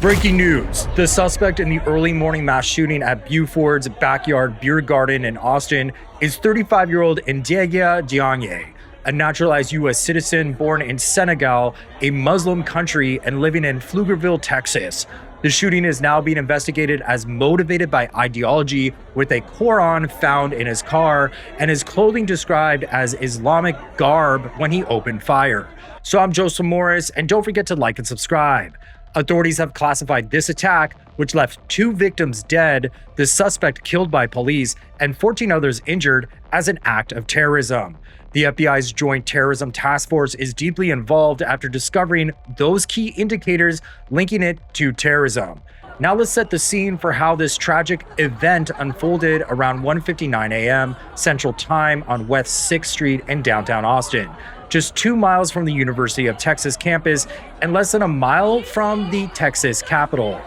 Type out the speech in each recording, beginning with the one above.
Breaking news. The suspect in the early morning mass shooting at Buford's backyard beer garden in Austin is 35-year-old Ndiaga Diagne, a naturalized U.S. citizen born in Senegal, a Muslim country, and living in Pflugerville, Texas. The shooting is now being investigated as motivated by ideology, with a Quran found in his car and his clothing described as Islamic garb when he opened fire. So I'm Joseph Morris, and don't forget to like and subscribe. Authorities have classified this attack, which left 2 victims dead, the suspect killed by police, and 14 others injured, as an act of terrorism. The FBI's Joint Terrorism Task Force is deeply involved after discovering those key indicators linking it to terrorism. Now let's set the scene for how this tragic event unfolded around 1:59 a.m. Central Time on West 6th Street in downtown Austin, just 2 miles from the University of Texas campus and less than a mile from the Texas Capitol.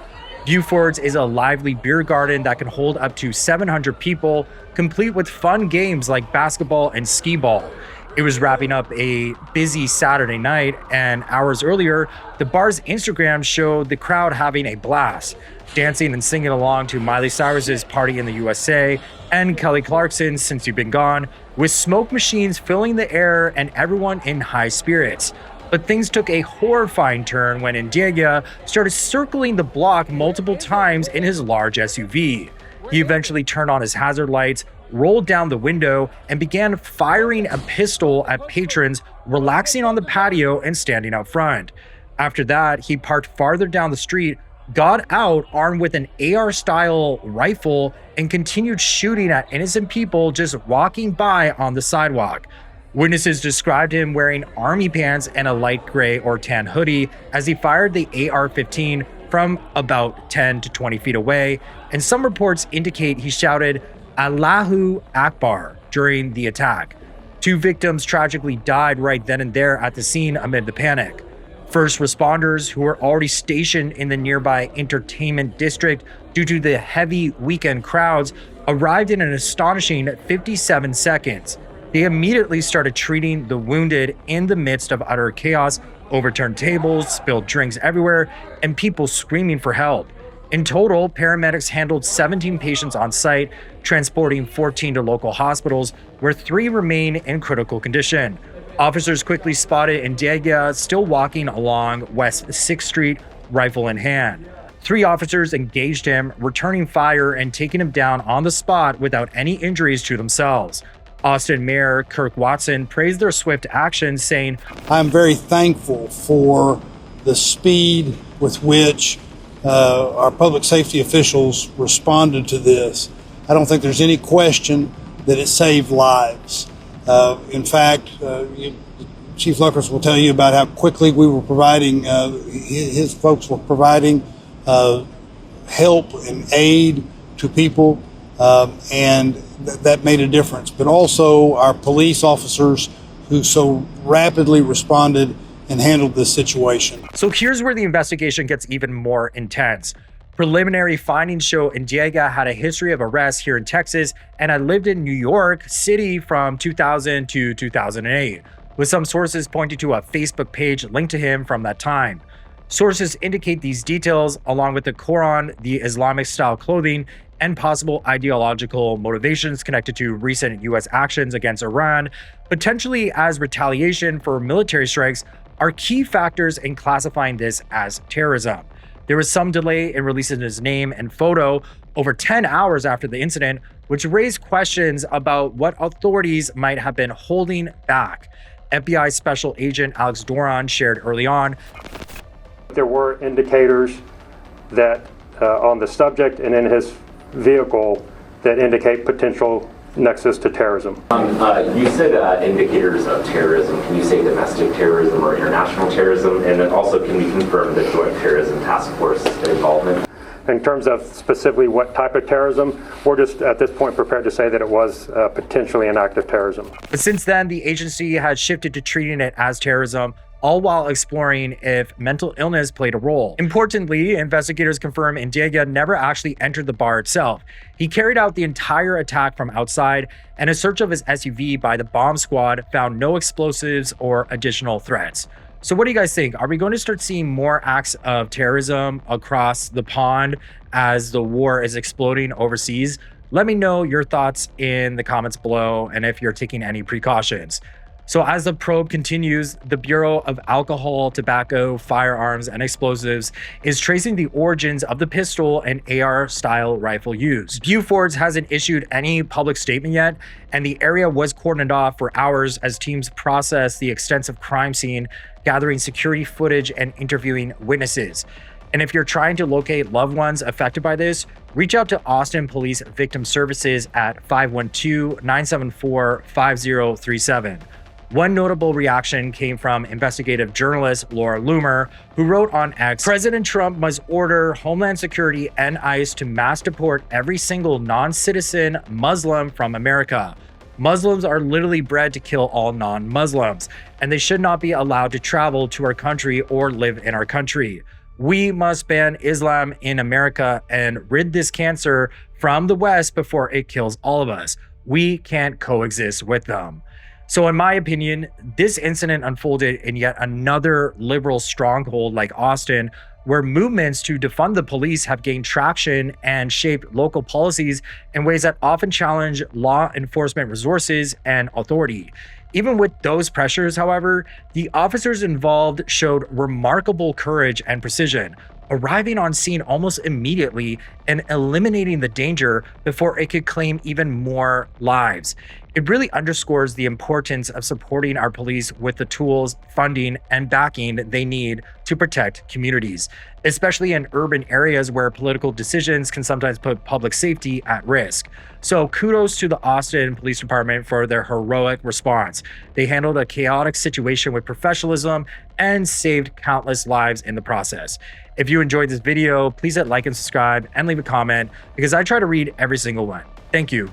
Buford's is a lively beer garden that can hold up to 700 people, complete with fun games like basketball and skee ball. It was wrapping up a busy Saturday night, and hours earlier, the bar's Instagram showed the crowd having a blast, dancing and singing along to Miley Cyrus's Party in the USA and Kelly Clarkson's Since You've Been Gone, with smoke machines filling the air and everyone in high spirits. But things took a horrifying turn when Ndiaga started circling the block multiple times in his large SUV. He eventually turned on his hazard lights, rolled down the window, and began firing a pistol at patrons relaxing on the patio and standing out front. After that, he parked farther down the street, got out armed with an AR-style rifle, and continued shooting at innocent people just walking by on the sidewalk. Witnesses described him wearing army pants and a light gray or tan hoodie as he fired the AR-15 from about 10 to 20 feet away, and some reports indicate he shouted Allahu Akbar during the attack. 2 victims tragically died right then and there at the scene amid the panic. First responders, who were already stationed in the nearby entertainment district due to the heavy weekend crowds, arrived in an astonishing 57 seconds. They immediately started treating the wounded in the midst of utter chaos, overturned tables, spilled drinks everywhere, and people screaming for help. In total, paramedics handled 17 patients on site, transporting 14 to local hospitals, where 3 remain in critical condition. Officers quickly spotted Ndiaga still walking along West 6th Street, rifle in hand. 3 officers engaged him, returning fire and taking him down on the spot without any injuries to themselves. Austin Mayor Kirk Watson praised their swift action, saying, "I'm very thankful for the speed with which our public safety officials responded to this. I don't think there's any question that it saved lives. In fact, Chief Luckers will tell you about how quickly we were providing, his folks were providing help and aid to people, and that made a difference. But also our police officers who so rapidly responded and handled this situation." So here's where the investigation gets even more intense. Preliminary findings show Ndiaga had a history of arrests here in Texas and had lived in New York City from 2000 to 2008, with some sources pointing to a Facebook page linked to him from that time. Sources indicate these details, along with the Quran, the Islamic-style clothing, and possible ideological motivations connected to recent U.S. actions against Iran, potentially as retaliation for military strikes, are key factors in classifying this as terrorism. There was some delay in releasing his name and photo over 10 hours after the incident, which raised questions about what authorities might have been holding back. FBI Special Agent Alex Doran shared early on, "There were indicators that on the subject and in his vehicle that indicate potential nexus to terrorism." You said indicators of terrorism. Can you say domestic terrorism or international terrorism? And then also, can we confirm the Joint Terrorism Task Force involvement? In terms of specifically what type of terrorism, we're just at this point prepared to say that it was potentially an act of terrorism. But since then, the agency has shifted to treating it as terrorism, all while exploring if mental illness played a role. Importantly, investigators confirm Ndiaga never actually entered the bar itself. He carried out the entire attack from outside, and a search of his SUV by the bomb squad found no explosives or additional threats. So what do you guys think? Are we going to start seeing more acts of terrorism across the pond as the war is exploding overseas? Let me know your thoughts in the comments below and if you're taking any precautions. So as the probe continues, the Bureau of Alcohol, Tobacco, Firearms, and Explosives is tracing the origins of the pistol and AR-style rifle used. Buford hasn't issued any public statement yet, and the area was cordoned off for hours as teams process the extensive crime scene, gathering security footage and interviewing witnesses. And if you're trying to locate loved ones affected by this, reach out to Austin Police Victim Services at 512-974-5037. One notable reaction came from investigative journalist Loomer, who wrote on X, "President Trump must order Homeland Security and ICE to mass deport every single non-citizen Muslim from America. Muslims are literally bred to kill all non-Muslims, and they should not be allowed to travel to our country or live in our country. We must ban Islam in America and rid this cancer from the West before it kills all of us. We can't coexist with them." So in my opinion, this incident unfolded in yet another liberal stronghold like Austin, where movements to defund the police have gained traction and shaped local policies in ways that often challenge law enforcement resources and authority. Even with those pressures, however, the officers involved showed remarkable courage and precision, arriving on scene almost immediately and eliminating the danger before it could claim even more lives. It really underscores the importance of supporting our police with the tools, funding, and backing they need to protect communities, especially in urban areas where political decisions can sometimes put public safety at risk. So kudos to the Austin Police Department for their heroic response. They handled a chaotic situation with professionalism and saved countless lives in the process. If you enjoyed this video, please hit like and subscribe and leave a comment because I try to read every single one. Thank you.